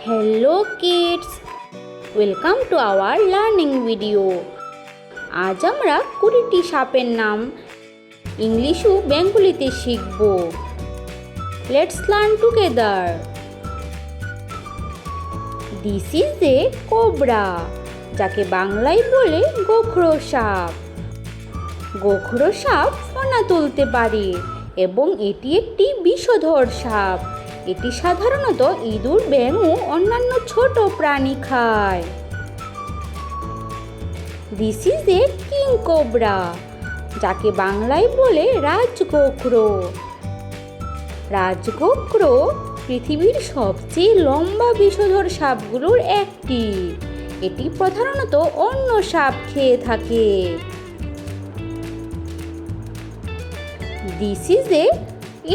Hello kids, welcome to our learning video. আজ আমরা 20টি সাপের নাম ইংলিশ ও বেঙ্গলিতে শিখব। Let's learn together. This is a cobra, যাকে বাংলায় বলে গোখরো সাপ। গোখরো সাপ ফনা তুলতে পারে এবং এটি একটি বিষধর সাপ। এটি সাধারণত ইঁদুর, ব্যাঙ ও অন্যান্য ছোট প্রাণী খায়। This is a king cobra, যাকে বাংলায় বলে রাজগোখরো। রাজগোখরো পৃথিবীর সবচেয়ে লম্বা বিষধর সাপগুলোর একটি। এটি প্রধানত অন্য সাপ খেয়ে থাকে। This is A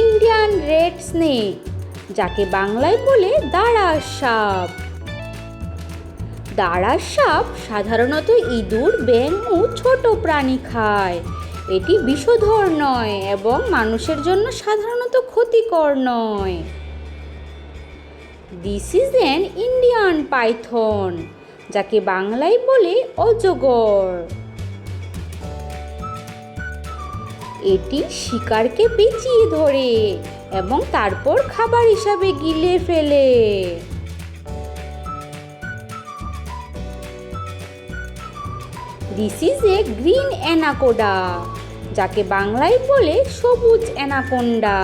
Indian red snake, যাকে বাংলায় বলে দাঁড়ার সাপ। দাঁড়ার সাপ সাধারণত ইঁদুর, ব্যাঙ ও ছোট প্রাণী খায়। এটি বিষধর নয় এবং মানুষের জন্য সাধারণত ক্ষতিকর নয়। This is an Indian Python, যাকে বাংলায় বলে অজগর। এটি শিকারকে পেঁচিয়ে ধরে এবং তারপর খাবার হিসাবে গিলে ফেলে। দিস ইজ এ গ্রিন অ্যানাকোডা, যাকে বাংলায় বলে সবুজ অ্যানাকোন্ডা।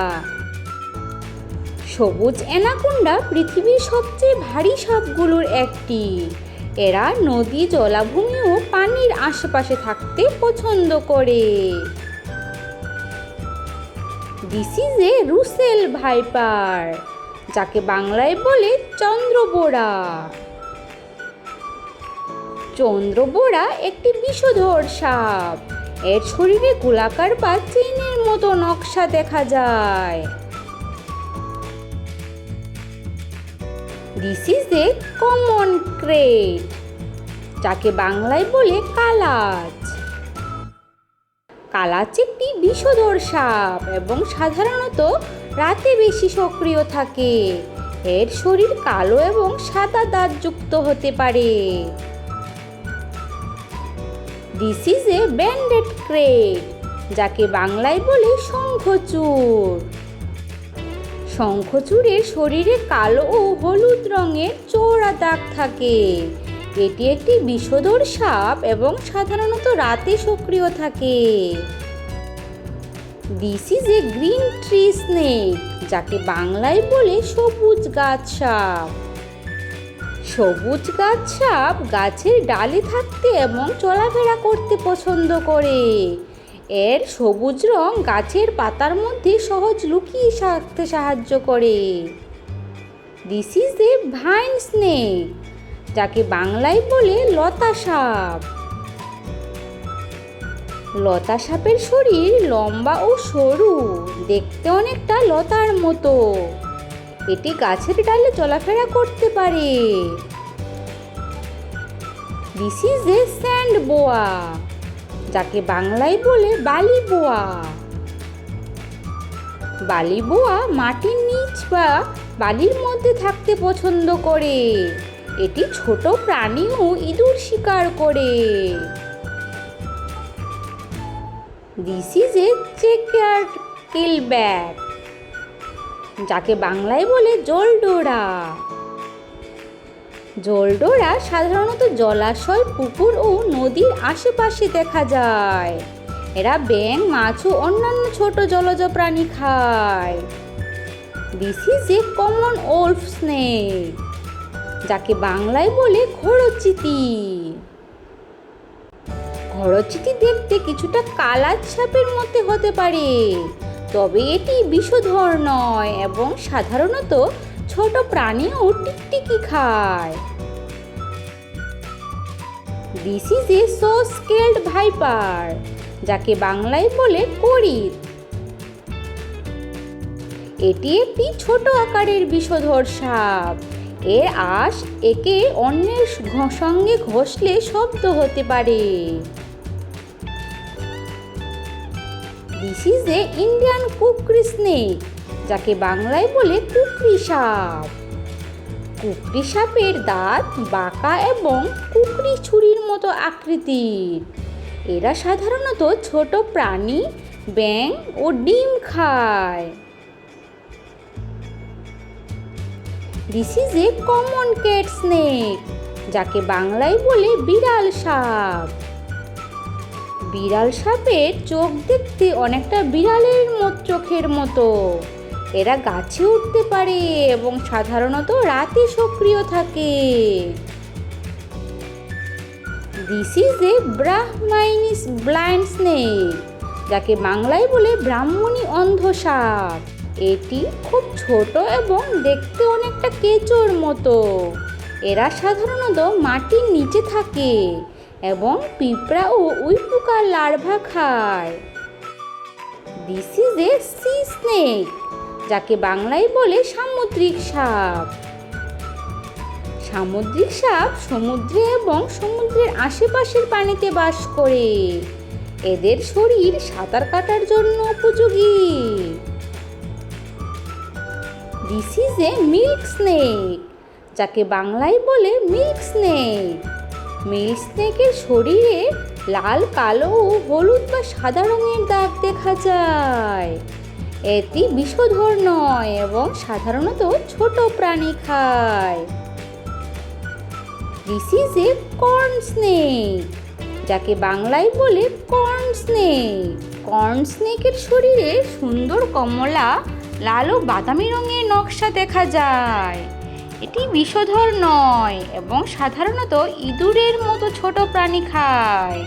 সবুজ অ্যানাকোন্ডা পৃথিবীর সবচেয়ে ভারী সাপগুলোর একটি। এরা নদী, জলাভূমি ও পানির আশেপাশে থাকতে পছন্দ করে। This is A Russel viper, যাকে বাংলায় বলে চন্দ্রবোড়া। চন্দ্রবোড়া একটি বিষধর সাপ। এর শরীরে গোলাকার বা চেইনের মতো নকশা দেখা যায়। This is a common crate, যাকে বাংলায় বলে কালাচ। কালাচ একটি বিষধর সাপ এবং সাধারণত রাতে বেশি সক্রিয় থাকে। এর শরীর কালো এবং সাদা দাঁতযুক্ত হতে পারে। This is a banded krait, যাকে বাংলায় বলে শঙ্খচূড়। শঙ্খচূড়ের শরীরে কালো ও হলুদ রঙের চওড়া দাগ থাকে। এটি একটি বিষধর সাপ এবং সাধারণত রাতে সক্রিয় থাকে। This is a green tree snake, যাকে বাংলায় বলে সবুজ গাছ সাপ। সবুজ গাছ সাপ গাছের ডালে থাকতে এবং চলাফেরা করতে পছন্দ করে। এর সবুজ রং গাছের পাতার মধ্যে সহজ লুকিয়ে থাকতে সাহায্য করে। This is A vine snake, যাকে বাংলায় বলে লতা সাপ। লতা সাপের শরীর লম্বা ও সরু, দেখতে অনেকটা লতার মতো। এটি গাছের ডালে চলাফেরা করতে পারে। দিস ইজ এ স্যান্ড বোয়া, যাকে বাংলায় বলে বালি বোয়া। বালি বোয়া মাটির নিচ বা বালির মধ্যে থাকতে পছন্দ করে। এটি ছোট প্রাণী ও ইঁদুর শিকার করে। This is A chequered keelback, যাকে বাংলায় বলে জলডোরা। জলডোরা সাধারণত জলাশয়, পুকুর ও নদীর আশেপাশে দেখা যায়। এরা ব্যাঙ, মাছ ও অন্যান্য ছোট জলজ প্রাণী খায়। This is a common wolf snake, যাকে বাংলায় বলে ঘড়চিতি। ঘড়চিতি দেখতে কিছুটা কালাচ সাপের মধ্যে হতে পারে, তবে এটি বিষধর নয় এবং সাধারণত ছোট প্রাণী ও টিকটিকি খায়। This is A so skilled viper, যাকে বাংলায় বলে করিত। এটি একটি ছোট আকারের বিষধর সাপ। এর আঁশ একে অন্যের সঙ্গে ঘষলে শব্দ হতে পারে। This is A Indian Khukri snake, যাকে বাংলায় বলে কুকরি সাপ। কুকরি সাপের দাঁত বাঁকা এবং কুকরি ছুরির মতো আকৃতির। এরা সাধারণত ছোট প্রাণী, ব্যাঙ ও ডিম খায়। This is a common cat snake, যাকে বাংলায় বলে বিড়াল সাপ। বিড়াল সাপের চোখ দেখতে অনেকটা বিড়ালের চোখের মতো। এরা গাছে উঠতে পারে এবং সাধারণত রাতে সক্রিয় থাকে। This is a braminus blind snake, যাকে বাংলায় বলে ব্রাহ্মণী অন্ধ সাপ। এটি খুব ছোট এবং দেখতে অনেকটা কেঁচোর মতো। এরা সাধারণত মাটির নিচে থাকে এবং পিঁপড়া ও উইপোকার লার্ভা খায়। This is A C snake, যাকে বাংলায় বলে সামুদ্রিক সাপ। সামুদ্রিক সাপ সমুদ্রে এবং সমুদ্রের আশেপাশের পানিতে বাস করে। এদের শরীর সাঁতার কাটার জন্য উপযোগী। This is A milk snake, যাকে বাংলায় বলে মিল্ক স্নেক। মিল্ক স্নেকের শরীরে লাল, কালো ও হলুদ বা সাদা রঙের দাগ দেখা যায়। এটি বিষধর নয় এবং সাধারণত ছোট প্রাণী খায়। This is A corn snake, যাকে বাংলায় বলে কর্ন স্নেক। কর্ন স্নেকের শরীরে সুন্দর কমলা, লাল ও বাদামি রঙের নকশা দেখা যায়। এটি বিষধর নয় এবং সাধারণত ইঁদুরের মতো ছোট প্রাণী খায়।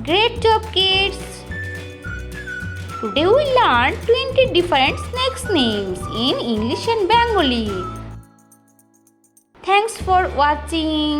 Great job, kids! Today we learned 20 different snakes names in English and Bengali. Thanks for watching.